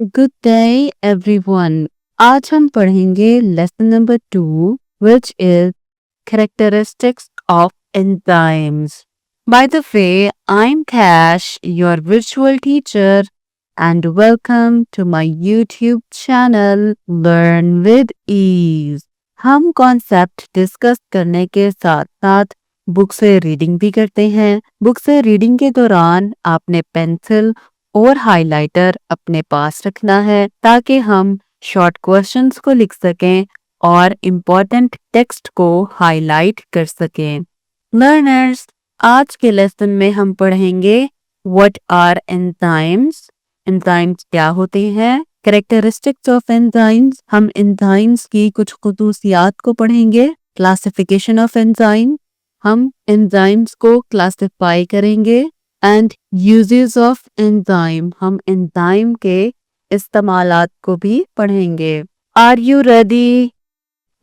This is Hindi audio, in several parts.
Good day everyone. आज हम पढ़ेंगे lesson number 2 which is characteristics of enzymes. By the way, I'm Cash, your virtual teacher, and welcome to my YouTube channel Learn with Ease. हम कॉन्सेप्ट डिस्कस करने के साथ साथ बुक से रीडिंग भी करते हैं। बुक से रीडिंग के दौरान आपने पेंसिल और हाइलाइटर अपने पास रखना है ताकि हम शॉर्ट क्वेश्चंस को लिख सकें और इम्पोर्टेंट टेक्स्ट को हाईलाइट कर सकें। लर्नर्स, आज के लेसन में हम पढ़ेंगे व्हाट आर एंजाइम्स, एंजाइम्स क्या होते हैं, कैरेक्टरिस्टिक्स ऑफ एंजाइम्स, हम एंजाइम्स की कुछ खुसूसियात को पढ़ेंगे, क्लासिफिकेशन ऑफ एंजाइम, हम एंजाइम्स को क्लासिफाई करेंगे एंड यूजेस ऑफ एंजाइम, हम एंजाइम के इस्तेमालात को भी पढ़ेंगे। Are you ready?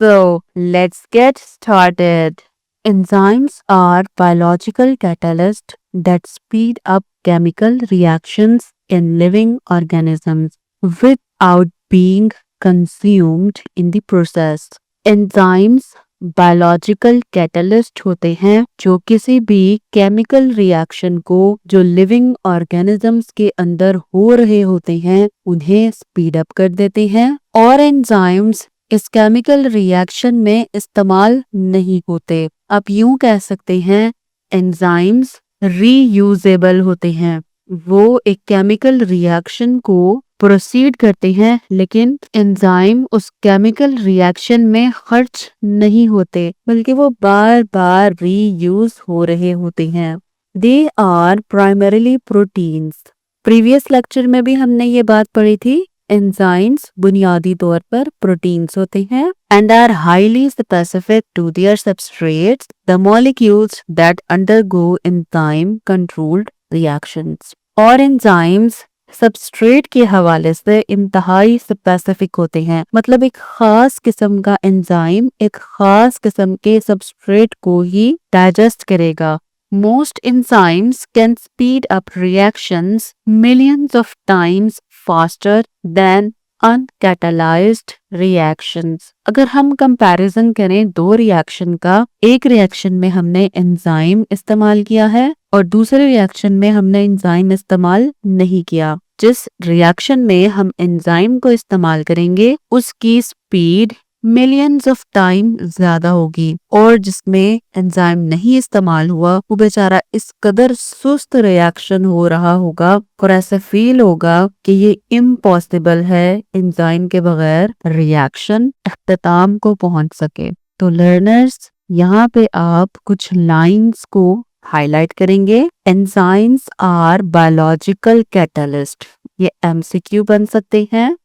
So let's get started. Enzymes are biological catalysts that speed up chemical reactions in living organisms without being consumed in the process. Enzymes biological catalyst होते हैं जो किसी भी केमिकल रिएक्शन को जो लिविंग ऑर्गेनिजम्स के अंदर हो रहे होते हैं उन्हें स्पीड अप कर देते हैं, और एंजाइम्स इस केमिकल रिएक्शन में इस्तेमाल नहीं होते। आप यूं कह सकते हैं एंजाइम्स रीयूजेबल होते हैं। वो एक केमिकल रिएक्शन को प्रोसीड करते हैं लेकिन एंजाइम उस केमिकल रिएक्शन में खर्च नहीं होते बल्कि वो बार बार रीयूज हो रहे होते हैं। They are primarily proteins. Previous lecture में भी हमने ये बात पढ़ी थी, एंजाइम्स बुनियादी तौर पर प्रोटीन्स होते हैं and are highly specific to their substrates, the molecules that undergo enzyme controlled reactions. और एंजाइम्स सबस्ट्रेट के हवाले से इंतहाई स्पेसिफिक होते हैं, मतलब एक खास किस्म का एंजाइम एक खास किस्म के सबस्ट्रेट को ही डाइजेस्ट करेगा। Most enzymes can speed up reactions millions of times faster than uncatalyzed reactions. अगर हम कंपैरिजन करें दो रिएक्शन का, एक रिएक्शन में हमने एंजाइम इस्तेमाल किया है और दूसरे रिएक्शन में हमने एंजाइम इस्तेमाल नहीं किया, जिस रिएक्शन में हम एंजाइम को इस्तेमाल करेंगे उसकी स्पीड मिलियंस ऑफ टाइम ज्यादा होगी, और जिसमें एंजाइम नहीं इस्तेमाल हुआ वो बेचारा इस कदर सुस्त रिएक्शन हो रहा होगा और ऐसा फील होगा कि ये इम्पॉसिबल है एंजाइम के बगैर रिएक्शन अख्ताम को पहुंच सके। तो लर्नर्स, यहाँ पे आप कुछ लाइंस को हाईलाइट करेंगे। एंजाइम्स आर बायोलॉजिकल कैटलिस्ट, ये एमसीक्यू बन सकते हैं।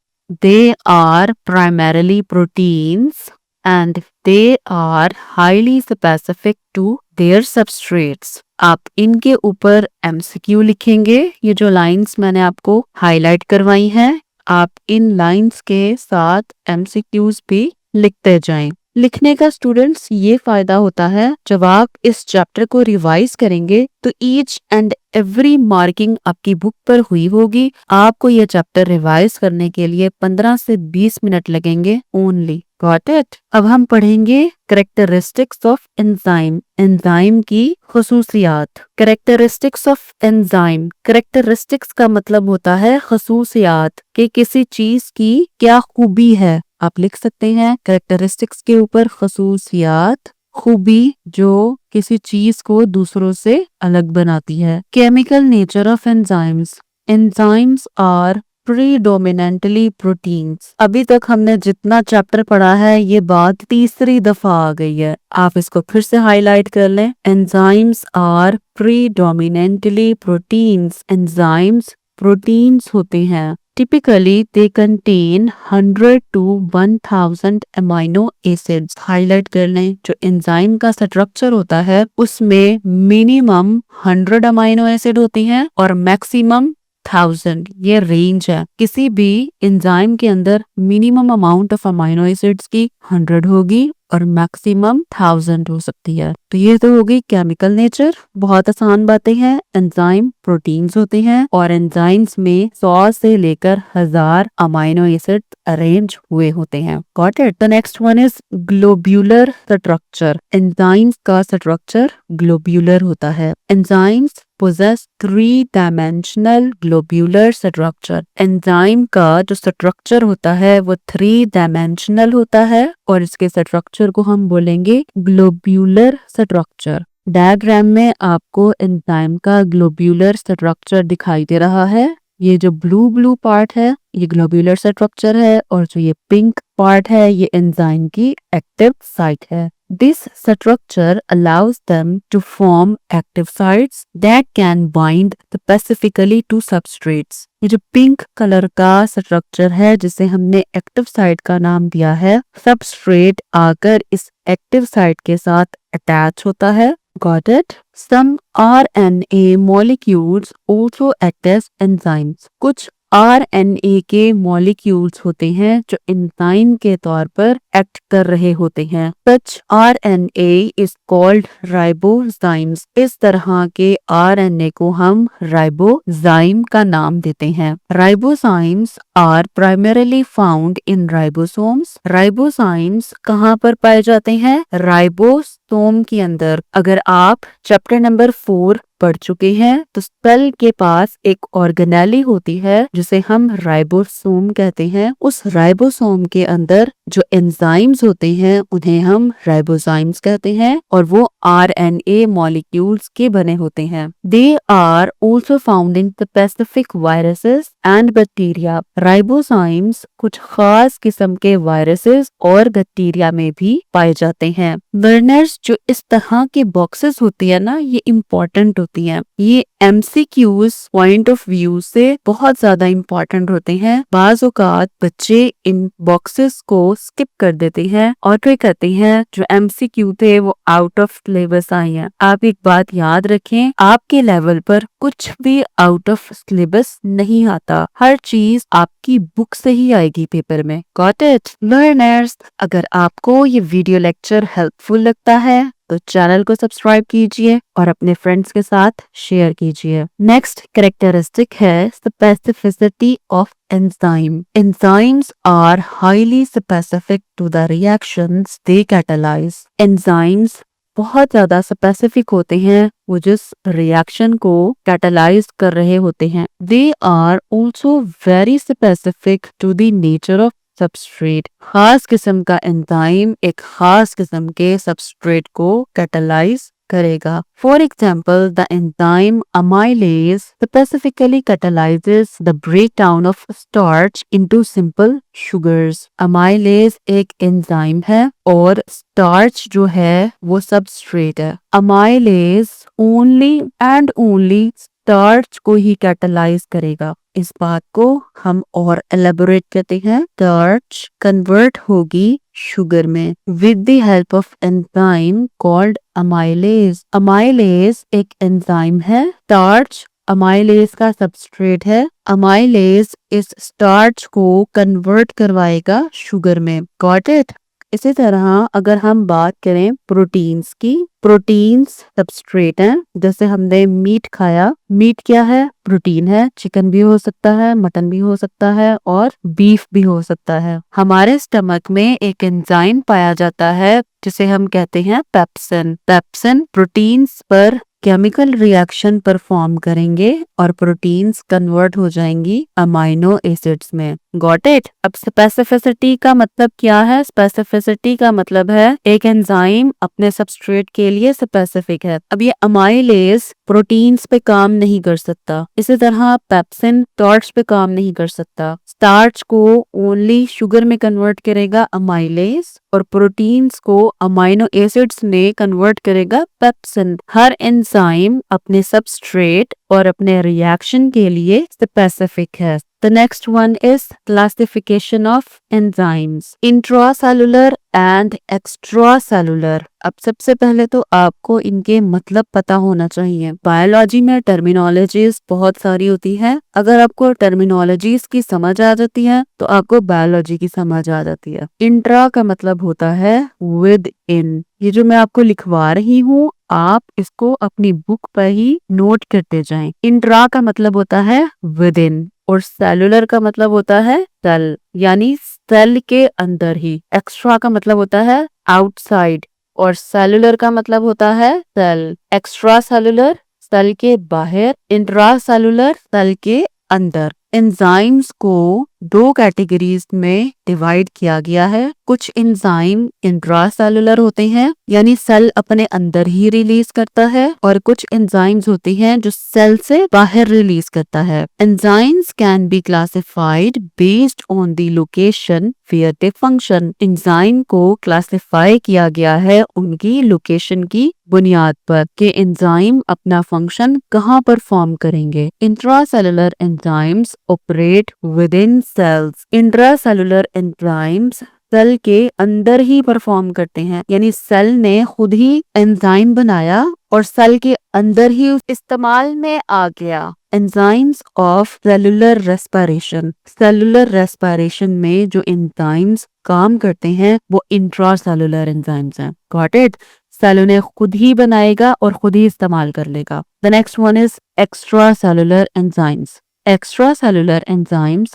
They are primarily proteins and they are highly specific to their substrates. आप इनके ऊपर MCQ लिखेंगे। ये जो लाइंस मैंने आपको हाईलाइट करवाई हैं, आप इन लाइंस के साथ MCQs भी लिखते जाएं। लिखने का स्टूडेंट्स ये फायदा होता है, जब आप इस चैप्टर को रिवाइज करेंगे तो ईच एंड एवरी मार्किंग आपकी बुक पर हुई होगी। आपको ये चैप्टर रिवाइज करने के लिए 15 से 20 मिनट लगेंगे ओनली। Got it? अब हम पढ़ेंगे कैरेक्टरिस्टिक्स ऑफ एंजाइम, एंजाइम की खुसूसियात। कैरेक्टरिस्टिक्स ऑफ एंजाइम, कैरेक्टरिस्टिक्स का मतलब होता है खुसूसियात, कि किसी चीज की क्या खूबी है। आप लिख सकते हैं कैरेक्टरिस्टिक्स के ऊपर खुसूसियात, खूबी जो किसी चीज को दूसरों से अलग बनाती है। Chemical nature of enzymes, enzymes are predominantly proteins. अभी तक हमने जितना चैप्टर पढ़ा है ये बात तीसरी दफा आ गई है, आप इसको फिर से हाईलाइट कर लें। Enzymes are predominantly proteins, enzymes proteins होते हैं। Typically, they contain 100 to 1000 amino acids. Highlight कर लें, जो एंजाइम का स्ट्रक्चर होता है उसमें मिनिमम 100 अमाइनो एसिड होती हैं और मैक्सिमम 1000, ये रेंज है। किसी भी एंजाइम के अंदर minimum amount of amino acids की 100 होगी और मैक्सिमम 1000 हो सकती है। तो ये तो हो गई केमिकल नेचर, बहुत आसान बातें हैं। एंजाइम प्रोटीन्स होते हैं और एंजाइम्स में 100 से लेकर 1000 अमाइनो एसिड अरेंज हुए होते हैं। Got it. The next one is globular structure. Enzymes का स्ट्रक्चर ग्लोब्यूलर होता है। Enzymes possess three-dimensional globular structure। Enzyme का जो स्ट्रक्चर होता है वो 3 डायमेंशनल होता है और इसके स्ट्रक्चर को हम बोलेंगे ग्लोब्यूलर स्ट्रक्चर। डायग्राम में आपको एंजाइम का ग्लोब्यूलर स्ट्रक्चर दिखाई दे रहा है। ये जो ब्लू ब्लू पार्ट है ये ग्लोब्यूलर स्ट्रक्चर है और जो ये पिंक पार्ट है ये एंजाइम की एक्टिव साइट है। This structure allows them to form active sites that can bind specifically to substrates। ये जो पिंक कलर का स्ट्रक्चर है जिसे हमने एक्टिव साइट का नाम दिया है, सबस्ट्रेट आकर इस एक्टिव साइट के साथ अटैच होता है। Got it? Some RNA molecules also act as enzymes। कुछ RNA के मॉलिक्यूल्स होते हैं जो एंजाइम के तौर पर एक्ट कर रहे होते हैं। Such RNA is called ribozymes। इस तरह के RNA को हम राइबोजाइम का नाम देते हैं। Ribozymes are primarily found in ribosomes। Ribozymes कहाँ पर पाए जाते हैं? राइबोसोम के अंदर। अगर आप चैप्टर नंबर 4 पढ़ चुके हैं तो सेल के पास एक ऑर्गेनेली होती है जिसे हम राइबोसोम कहते हैं। उस राइबोसोम के अंदर जो एंजाइम्स होते हैं उन्हें हम राइबोजाइम्स कहते हैं और वो आरएनए मॉलिक्यूल्स के बने होते हैं। They are also found in specific viruses and bacteria. Ribozymes कुछ खास किस्म के वायरसेस और बैक्टीरिया में भी पाए जाते हैं। लर्नर्स, जो इस तरह के बॉक्सेस होती है ना ये इम्पोर्टेंट होती हैं। ये MCQs पॉइंट ऑफ व्यू से बहुत ज्यादा इम्पोर्टेंट होते हैं। बाज़ औक़ात बच्चे इन बॉक्सेस को स्किप कर देते हैं और फिर कहते हैं जो MCQ थे वो आउट ऑफ सिलेबस आए हैं। आप एक बात याद रखें, आपके लेवल पर कुछ भी आउट ऑफ सिलेबस नहीं आता, हर चीज आपकी बुक से ही आएगी पेपर में। Got it? लर्नर्स, अगर आपको ये वीडियो लेक्चर हेल्पफुल लगता है तो चैनल को सब्सक्राइब कीजिए और अपने फ्रेंड्स के साथ शेयर कीजिए। नेक्स्ट कैरेक्टरिस्टिक है specificity of enzyme. Enzymes are highly specific to the reactions they catalyse. Enzymes बहुत ज्यादा स्पेसिफिक होते हैं वो जिस रिएक्शन को कैटालाइज कर रहे होते हैं। They are also very specific to the nature of substrate. खास किस्म का एंजाइम एक खास किस्म के सबस्ट्रेट को कैटालाइज करेगा। For example, the enzyme amylase specifically catalyses the breakdown of starch into simple sugars. Amylase एक एंजाइम है और स्टार्च जो है वो सबस्ट्रेट है। Amylase only and only starch को ही कैटालाइज करेगा। इस बात को हम और एलेबोरेट करते हैं। स्टार्च कन्वर्ट होगी शुगर में with the help of enzyme called amylase. Amylase एक एंजाइम है, स्टार्च अमाइलेज का सबस्ट्रेट है। अमाइलेज इस स्टार्च को कन्वर्ट करवाएगा शुगर में। Got it? इसी तरह अगर हम बात करें प्रोटीन्स की, प्रोटीन्स सबस्ट्रेट हैं। जैसे हमने मीट खाया, मीट क्या है? प्रोटीन है। चिकन भी हो सकता है, मटन भी हो सकता है और बीफ भी हो सकता है। हमारे स्टमक में एक एंजाइम पाया जाता है जिसे हम कहते हैं पेप्सिन। पेप्सिन प्रोटीन्स पर केमिकल रिएक्शन परफॉर्म करेंगे और प्रोटीन्स कन्वर्ट हो जाएंगी अमाइनो एसिड्स में। Got it? अब स्पेसिफिसिटी का मतलब क्या है? स्पेसिफिसिटी का मतलब है एक एंजाइम अपने सबस्ट्रेट के लिए स्पेसिफिक है। अब ये अमाइलेज प्रोटीन्स पे काम नहीं कर सकता, इसी तरह पेप्सिन स्टार्च पे काम नहीं कर सकता। स्टार्च को ओनली शुगर में कन्वर्ट करेगा अमाइलेज और प्रोटीन्स को अमाइनो एसिड्स में कन्वर्ट करेगा पेप्सिन। हर एंजाइम अपने सबस्ट्रेट और अपने रिएक्शन के लिए स्पेसिफिक है। The next one is classification of enzymes, intracellular and extracellular. अब सबसे पहले तो आपको इनके मतलब पता होना चाहिए। बायोलॉजी में टर्मिनोलॉजीज बहुत सारी होती है। अगर आपको टर्मिनोलॉजीज की समझ आ जाती है तो आपको बायोलॉजी की समझ आ जाती है। इंट्रा का मतलब होता है विद इन। ये जो मैं आपको लिखवा रही हूँ आप इसको अपनी बुक पर ही नोट करते जाएं। इंट्रा का मतलब होता है विद इन और सेलुलर का मतलब होता है सेल, यानी सेल के अंदर ही। एक्स्ट्रा का मतलब होता है आउटसाइड और सेलुलर का मतलब होता है सेल। एक्स्ट्रा सेलुलर सेल के बाहर, इंट्रा सेलुलर सेल के अंदर। एंजाइम्स को दो कैटेगरीज में डिवाइड किया गया है। कुछ एंजाइम इंट्रासेलुलर होते हैं यानी सेल अपने अंदर ही रिलीज करता है और कुछ एंजाइम्स होते हैं जो सेल से बाहर रिलीज करता है। Enzymes can be classified based on the location where they function. Enzyme को क्लासिफाई किया गया है उनकी लोकेशन की बुनियाद पर कि एंजाइम अपना फंक्शन कहाँ परफॉर्म करेंगे। Intracellular enzymes operate within cells. Intracellular enzymes cell के अंदर ही परफॉर्म करते हैं, यानी सेल ने खुद ही एंजाइम बनाया और सेल के अंदर ही इस्तेमाल में आ गया। Enzymes of cellular respiration. Cellular respiration में जो एंजाइम्स काम करते हैं वो इंट्रासेलुलर एंजाइम्स हैं। Got it? सेल उन्हें खुद ही बनाएगा और खुद ही इस्तेमाल कर लेगा। The next one is extra cellular enzymes. Extracellular enzymes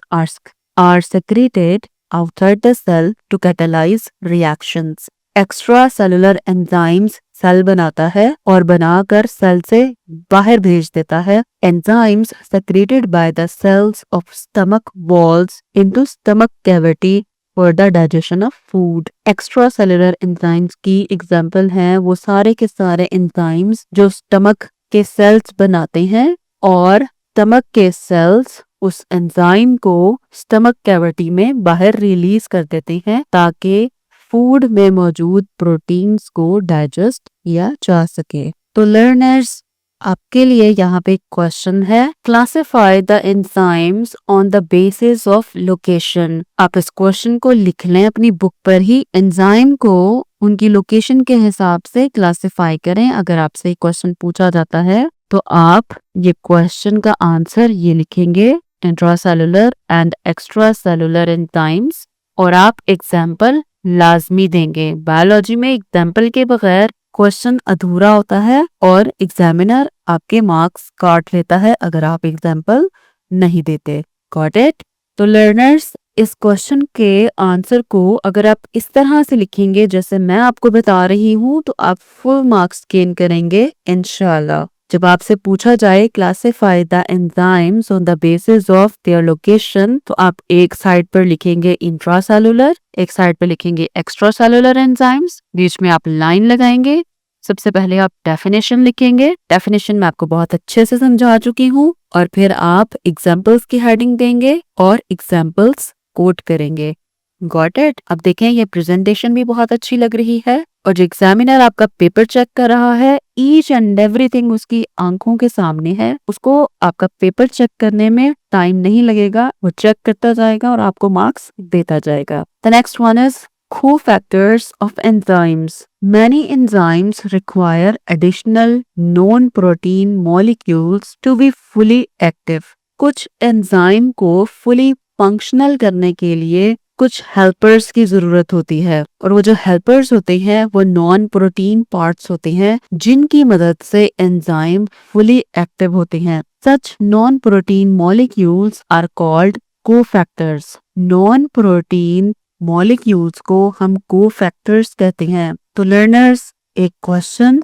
are secreted outside the cell to catalyze reactions. Extracellular enzymes cell बनाता है और बनाकर सेल से बाहर भेज देता है। Enzymes secreted by the cells of stomach walls into stomach cavity for the digestion of food. Extracellular enzymes की एग्जाम्पल हैं वो सारे के सारे enzymes जो स्टमक के सेल्स बनाते हैं और स्टमक के सेल्स उस एंजाइम को स्टमक कैविटी में बाहर रिलीज कर देते हैं ताकि फूड में मौजूद प्रोटीन्स को डाइजेस्ट किया जा सके। तो लर्नर्स आपके लिए यहाँ पे क्वेश्चन है, classify the enzymes on the basis of location. आप इस क्वेश्चन को लिख लें अपनी बुक पर ही। एंजाइम को उनकी लोकेशन के हिसाब से क्लासिफाई करें। अगर आपसे क्वेश्चन पूछा जाता है तो आप ये क्वेश्चन का आंसर ये लिखेंगे, इंट्रासेलुलर एंड एक्स्ट्रासेलुलर एंजाइम्स, और आप एग्जाम्पल लाजमी देंगे। बायोलॉजी में एग्जाम्पल के बगैर क्वेश्चन अधूरा होता है और एग्जामिनर आपके मार्क्स काट लेता है अगर आप एग्जाम्पल नहीं देते। Got it? तो लर्नर्स इस क्वेश्चन के आंसर को अगर आप इस तरह से लिखेंगे जैसे मैं आपको बता रही हूँ तो आप फुल मार्क्स गेन करेंगे इंशाल्लाह। जब आपसे पूछा जाए classify the enzymes on the basis of their location तो आप एक साइड पर लिखेंगे इंट्रासेलुलर, एक साइड पर लिखेंगे एक्स्ट्रासेलुलर एंजाइम्स, बीच में आप लाइन लगाएंगे। सबसे पहले आप डेफिनेशन लिखेंगे। डेफिनेशन मैं आपको बहुत अच्छे से समझा चुकी हूँ और फिर आप एग्जाम्पल्स की हेडिंग देंगे और एग्जाम्पल्स कोट करेंगे। Got it? अब देखें ये प्रेजेंटेशन भी बहुत अच्छी लग रही है और जो एग्जामिनर आपका पेपर चेक कर रहा है ईच एंड एवरीथिंग उसकी आंखों के सामने है। उसको आपका पेपर चेक करने में टाइम नहीं लगेगा, वो चेक करता जाएगा और आपको मार्क्स देता जाएगा। The next one is cofactors of enzymes. Many enzymes require additional non-protein molecules to be fully active. कुछ एंजाइम को fully functional करने के लिए कुछ हेल्पर्स की जरूरत होती है और वो जो हेल्पर्स होते हैं वो नॉन प्रोटीन पार्ट्स होते हैं जिनकी मदद से एंजाइम फुली एक्टिव होते हैं। Such non protein molecules are called cofactors. Non protein molecules को हम कोफैक्टर्स कहते हैं। तो लर्नर्स एक क्वेश्चन,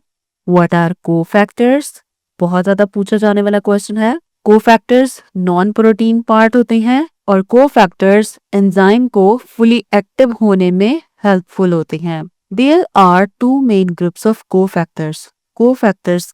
व्हाट आर कोफैक्टर्स? बहुत ज्यादा पूछा जाने वाला क्वेश्चन है। कोफैक्टर्स नॉन प्रोटीन पार्ट होते हैं और कोफैक्टर्स एंजाइम को फुली एक्टिव होने में हेल्पफुल होते हैं। There are two main groups of cofactors. Cofactors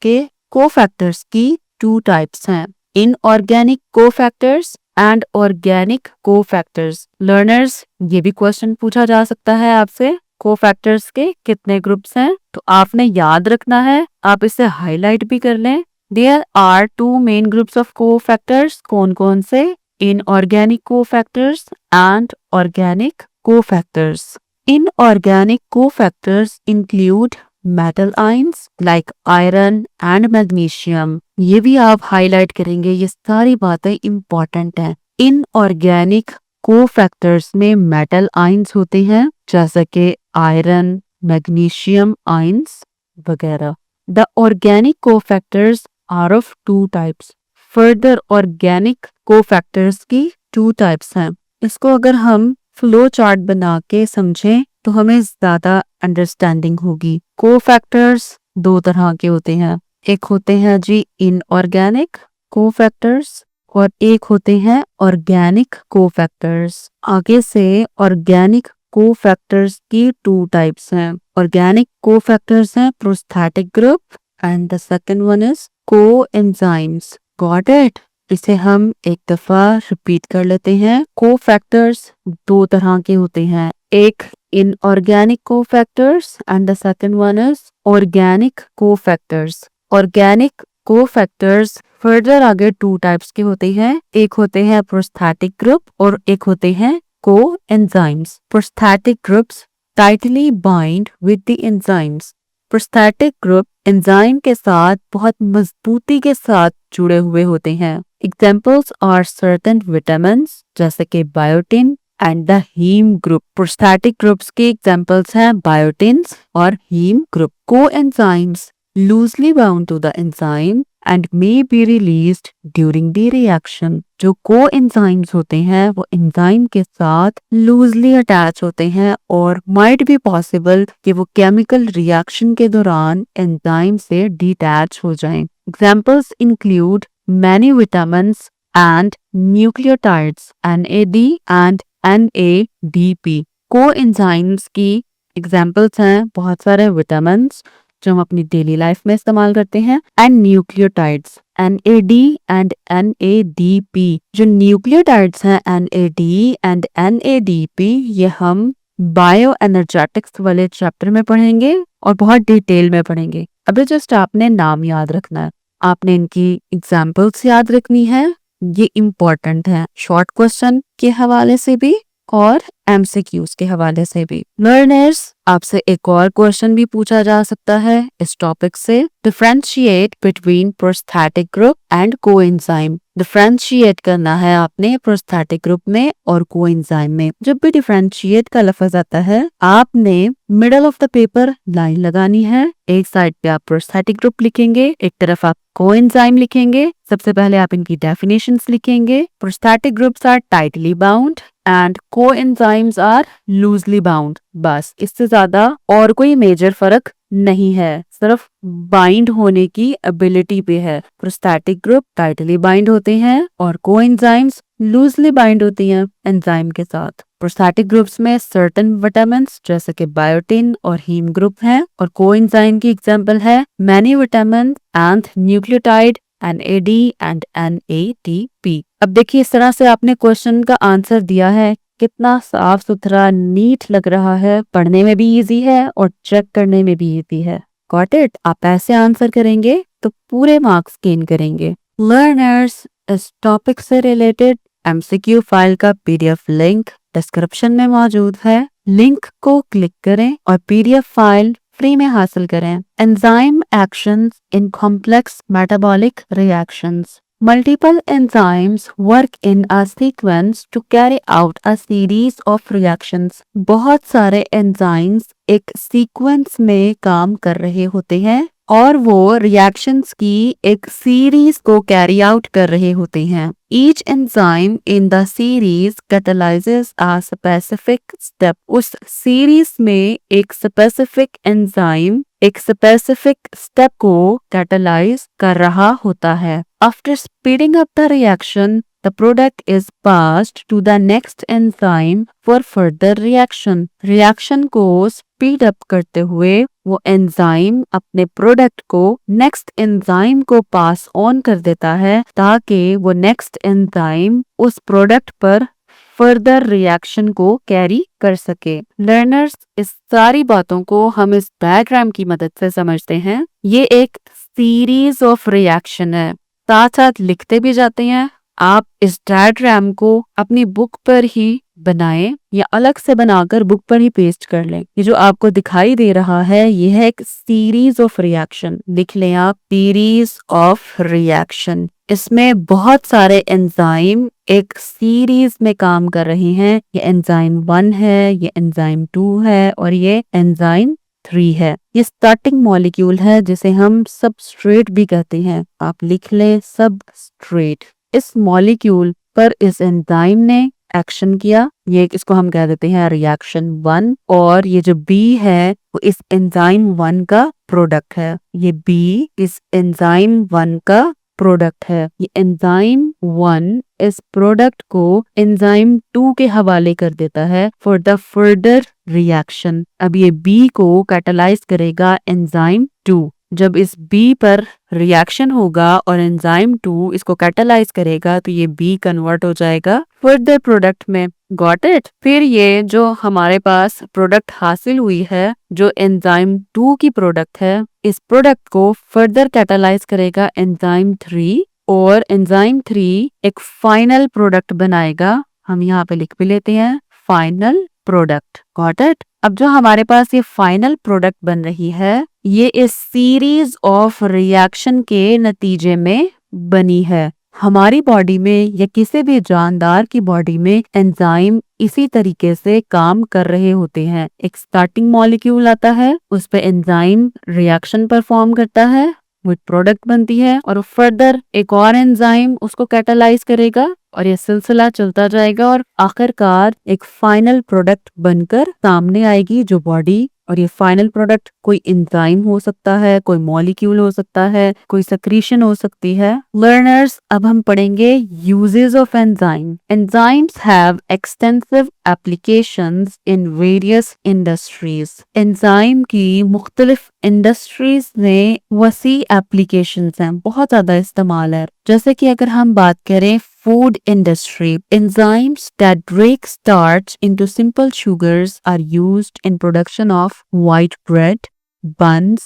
की टू टाइप्स हैं, inorganic cofactors and organic cofactors. Learners ये भी क्वेश्चन पूछा जा सकता है आपसे, कोफैक्टर्स के कितने ग्रुप्स हैं? तो आपने याद रखना है, आप इसे हाईलाइट भी कर लें। There are two main groups of cofactors. कौन कौन से? inorganic cofactors and organic cofactors. Inorganic cofactors include metal ions like iron and magnesium. ये भी आप हाईलाइट करेंगे, ये सारी बातें इंपॉर्टेंट हैं। इनऑर्गेनिक कोफैक्टर्स में मेटल आयंस होते हैं जैसे कि आयरन, मैग्नीशियम आयंस वगैरह। The organic cofactors are of two types. Further organic cofactors की टू टाइप्स हैं। इसको अगर हम फ्लो चार्ट बना के समझें तो हमें ज्यादा अंडरस्टैंडिंग होगी। कोफैक्टर्स दो तरह के होते हैं, एक होते हैं जी इनऑर्गेनिक कोफैक्टर्स और एक होते हैं ऑर्गेनिक कोफैक्टर्स। आगे से ऑर्गेनिक कोफैक्टर्स की टू टाइप्स हैं। ऑर्गेनिक कोफैक्टर्स हैं prosthetic group and the second one is coenzymes. Got it? इसे हम एक दफा रिपीट कर लेते हैं। कोफैक्टर्स दो तरह के होते हैं, एक inorganic cofactors and the second one is organic cofactors. Organic cofactors further आगे टू टाइप्स के होते हैं, एक होते हैं प्रोस्थेटिक ग्रुप और एक होते हैं coenzymes. Prosthetic groups tightly bind with the enzymes. Prosthetic group enzyme के साथ बहुत मजबूती के साथ जुड़े हुए होते हैं। एग्जाम्पल्स आर सर्टेन विटामिन्स जैसे कि biotin and the haem group. Prosthetic groups के एग्जाम्पल्स हैं बायोटिन्स और haem group. Coenzymes loosely bound to the enzyme and may be released during the reaction। जो कोएंजाइम्स होते हैं वो एंजाइम के साथ लूजली अटैच होते हैं और might be possible कि वो केमिकल रिएक्शन के दौरान एंजाइम से डिटैच हो जाएं। Examples include many vitamins and nucleotides NAD and NADP। Coenzymes की एग्जाम्पल्स हैं बहुत सारे विटामिन्स जो हम अपनी डेली लाइफ में इस्तेमाल करते हैं and nucleotides NAD and NADP। जो न्यूक्लियोटाइड्स हैं NAD एंड NADP ये हम बायो एनर्जेटिक्स वाले चैप्टर में पढ़ेंगे और बहुत डिटेल में पढ़ेंगे। अभी जस्ट आपने नाम याद रखना है, आपने इनकी एग्जाम्पल्स याद रखनी है, ये इम्पोर्टेंट है शॉर्ट क्वेश्चन के हवाले से भी और MCQs के हवाले से भी। लर्नर्स आपसे एक और क्वेश्चन भी पूछा जा सकता है इस टॉपिक से। Differentiate between prosthetic group and coenzyme. Differentiate करना है आपने प्रोस्थेटिक ग्रुप में और कोएंजाइम में। जब भी डिफरेंशिएट का लफ्ज आता है आपने middle of the paper line लगानी है। एक साइड पे आप प्रोस्थेटिक ग्रुप लिखेंगे, एक तरफ आप कोएंजाइम लिखेंगे। सबसे पहले आप इनकी डेफिनेशंस लिखेंगे। Prosthetic groups are tightly bound and coenzymes are loosely bound. बस इससे ज्यादा और कोई मेजर फर्क नहीं है, सिर्फ बाइंड होने की एबिलिटी पे है। प्रोस्थेटिक ग्रुप टाइटली बाइंड होते हैं और कोएंजाइम्स लूजली बाइंड होती हैं एंजाइम के साथ। प्रोस्थेटिक ग्रुप्स में सर्टेन विटामिन्स जैसे कि बायोटिन और हीम ग्रुप हैं और कोएंजाइम की एग्जांपल है many vitamin and nucleotide NAD and NADP। अब देखिए इस तरह से आपने क्वेश्चन का आंसर दिया है, कितना साफ सुथरा नीट लग रहा है, पढ़ने में भी इजी है और चेक करने में भी इजी है। Got it? आप ऐसे आंसर करेंगे तो पूरे मार्क्स गेन करेंगे। लर्नर्स इस टॉपिक से रिलेटेड MCQ फाइल का PDF लिंक डिस्क्रिप्शन में मौजूद है, लिंक को क्लिक करें और PDF फाइल फ्री में हासिल करें। Enzyme actions in complex metabolic reactions. Multiple enzymes work in a sequence to carry out a series of reactions। बहुत सारे एंजाइम्स एक सीक्वेंस में काम कर रहे होते हैं और वो रिएक्शंस की एक सीरीज को कैरी आउट कर रहे होते हैं। Each enzyme in the series catalyzes a specific step। उस सीरीज में एक स्पेसिफिक एंजाइम एक स्पेसिफिक स्टेप को कैटलाइज कर रहा होता है। After speeding up the reaction, the product is passed to the next enzyme for further reaction। Reaction को स्पीड अप करते हुए वो एंजाइम अपने प्रोडक्ट को नेक्स्ट एंजाइम को पास ऑन कर देता है ताकि वो नेक्स्ट एंजाइम उस प्रोडक्ट पर फर्दर रिएक्शन को कैरी कर सके। लर्नर्स इस सारी बातों को हम इस डायग्राम की मदद से समझते हैं। ये एक सीरीज ऑफ रिएक्शन है, साथ साथ लिखते भी जाते हैं आप इस डायग्राम को अपनी बुक पर ही बनाएं या अलग से बनाकर बुक पर ही पेस्ट कर लें। ये जो आपको दिखाई दे रहा है ये है एक सीरीज ऑफ रिएक्शन। लिख लें आप, सीरीज ऑफ रिएक्शन। इसमें बहुत सारे एंजाइम एक सीरीज में काम कर रहे हैं। ये एंजाइम 1 है, ये एंजाइम 2 है और ये एंजाइम 3 है। ये स्टार्टिंग मॉलिक्यूल है जिसे हम सबस्ट्रेट भी कहते हैं। आप लिख लें सबस्ट्रेट। इस मॉलिक्यूल पर इस एंजाइम ने एक्शन किया, ये इसको हम कह देते हैं रिएक्शन 1। और ये जो बी है वो इस एंजाइम 1 का प्रोडक्ट है। ये बी इस एंजाइम 1 का प्रोडक्ट है। ये एंजाइम 1 इस प्रोडक्ट को एंजाइम 2 के हवाले कर देता है फॉर द फर्दर रिएक्शन। अब ये बी को कैटालाइज करेगा एंजाइम 2। जब इस बी पर रिएक्शन होगा और एंजाइम 2 इसको कैटालाइज करेगा तो ये बी कन्वर्ट हो जाएगा फर्दर प्रोडक्ट में। Got it? फिर ये जो हमारे पास प्रोडक्ट हासिल हुई है जो एंजाइम 2 की प्रोडक्ट है, इस प्रोडक्ट को फर्दर कैटालाइज करेगा एंजाइम 3 और एंजाइम 3 एक फाइनल प्रोडक्ट बनाएगा। हम यहाँ पे लिख भी लेते हैं फाइनल प्रोडक्ट। Got it? अब जो हमारे पास ये फाइनल प्रोडक्ट बन रही है ये इस सीरीज ऑफ रिएक्शन के नतीजे में बनी है। हमारी बॉडी में या किसी भी जानदार की बॉडी में एंजाइम इसी तरीके से काम कर रहे होते हैं। एक स्टार्टिंग मॉलिक्यूल आता है, उस पे एंजाइम रिएक्शन परफॉर्म करता है, वो प्रोडक्ट बनती है और फर्दर एक और एंजाइम उसको कैटालाइज करेगा और ये सिलसिला चलता जाएगा और आखिरकार एक फाइनल प्रोडक्ट बनकर सामने आएगी जो बॉडी। और ये फाइनल प्रोडक्ट कोई एंजाइम हो सकता है, कोई मॉलिक्यूल हो सकता है, कोई सेक्रीशन हो सकती है। लर्नर्स, अब हम पढ़ेंगे uses of enzyme. Enzymes have extensive applications in various industries. Enzyme की मुख्तलिफ इंडस्ट्रीज में वसी एप्लीकेशंस हैं, बहुत ज्यादा इस्तेमाल है। जैसे कि अगर हम बात करें food industry, enzymes that break starch into simple sugars are used in production of white bread, buns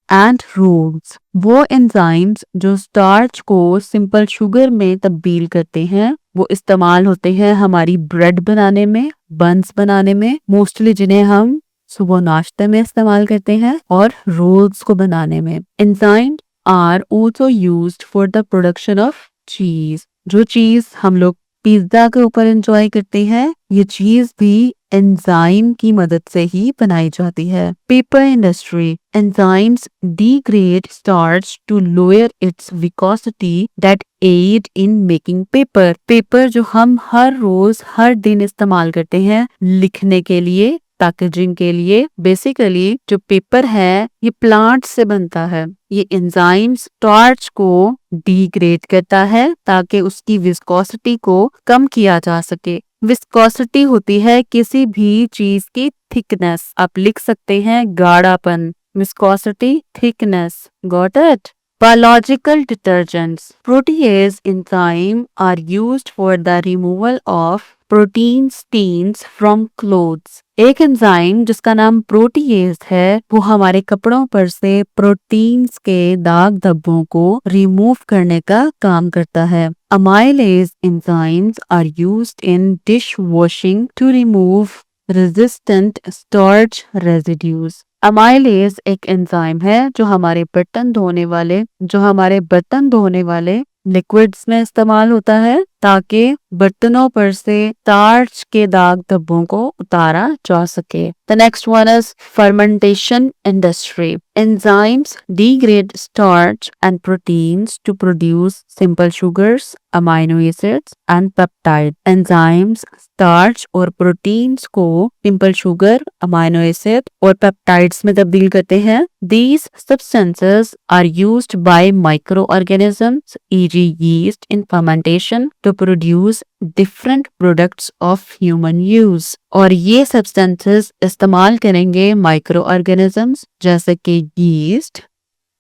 and rolls. वो enzymes जो starch को simple sugar में तब्दील करते हैं वो इस्तेमाल होते हैं हमारी bread बनाने में, buns बनाने में, mostly जिन्हें हम सुबह नाश्ते में इस्तेमाल करते हैं, और rolls को बनाने में। Enzymes are also used for the production of cheese. जो चीज हम लोग पिज्जा के ऊपर एंजॉय करते हैं ये चीज भी एंजाइम की मदद से ही बनाई जाती है। Paper industry, enzymes degrade starch to lower its viscosity that aid in making paper. Paper जो हम हर रोज हर दिन इस्तेमाल करते हैं लिखने के लिए, पैकेजिंग के लिए, बेसिकली जो पेपर है ये प्लांट से बनता है। ये एंजाइम स्टार्च को डिग्रेड करता है ताकि उसकी विस्कोसिटी को कम किया जा सके। विस्कोसिटी होती है किसी भी चीज की थिकनेस, आप लिख सकते हैं गाढ़ापन। Viscosity, thickness. Got it? Biological detergents. Protease enzyme are used for the removal of protein stains from clothes. एक एंजाइम जिसका नाम प्रोटीएज है वो हमारे कपड़ों पर से प्रोटीन्स के दाग धब्बों को रिमूव करने का काम करता है। Amylase enzymes are used in dishwashing to remove resistant starch residues. Amylase एक एंजाइम है जो हमारे बर्तन धोने वाले लिक्विड्स में इस्तेमाल होता है ताकि बर्तनों पर से स्टार्च के दाग धब्बों को उतारा जा सके। The next one is fermentation industry. Enzymes degrade starch and proteins to produce simple sugars, amino acids and peptides. Enzymes starch और proteins को simple sugar, amino acid और peptides में तब्दील करते हैं। These substances are used by microorganisms, e.g. yeast in fermentation to produce different products of human use. और ये सब्सटेंसेस इस्तेमाल करेंगे माइक्रो ऑर्गेनिजम्स जैसे कि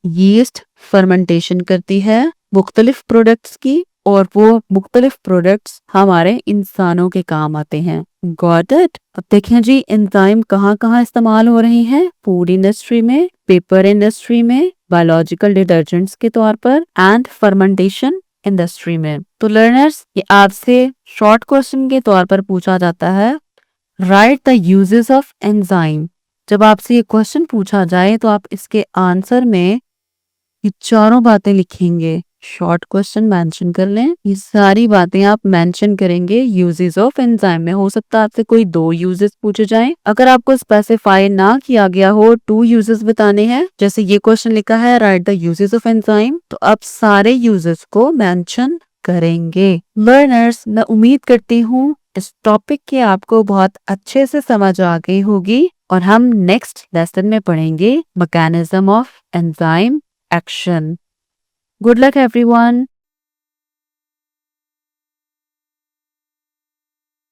यीस्ट फर्मेंटेशन करती है मुख्तलिफ प्रोडक्ट्स की और वो मुख्तलिफ प्रोडक्ट्स हमारे इंसानों के काम आते हैं। Got it? अब देखें जी एंजाइम कहाँ कहाँ इस्तेमाल हो रही हैं। फूड इंडस्ट्री में, पेपर इंडस्ट्री में, बायोलॉजिकल डिटर्जेंट्स के तौर पर एंड फर्मेंटेशन इंडस्ट्री में। तो लर्नर्स, ये आपसे शॉर्ट क्वेश्चन के तौर पर पूछा जाता है, right the uses of enzyme. जब आपसे ये क्वेश्चन पूछा जाए तो आप इसके आंसर में ये चारों बातें लिखेंगे। शॉर्ट क्वेश्चन मेंशन कर लें, ये सारी बातें आप मेंशन करेंगे यूजेस ऑफ एंजाइम में। हो सकता है आपसे कोई 2 यूजेस पूछे जाएं। अगर आपको स्पेसिफाई ना किया गया हो 2 यूजेस बताने हैं, जैसे ये क्वेश्चन लिखा है right the uses of enzyme, तो आप सारे यूजेस को मेंशन करेंगे। लर्नर्स, मैं उम्मीद करती हूँ इस टॉपिक की आपको बहुत अच्छे से समझ आ गई होगी और हम नेक्स्ट लेसन में पढ़ेंगे mechanism of enzyme action. Good luck everyone.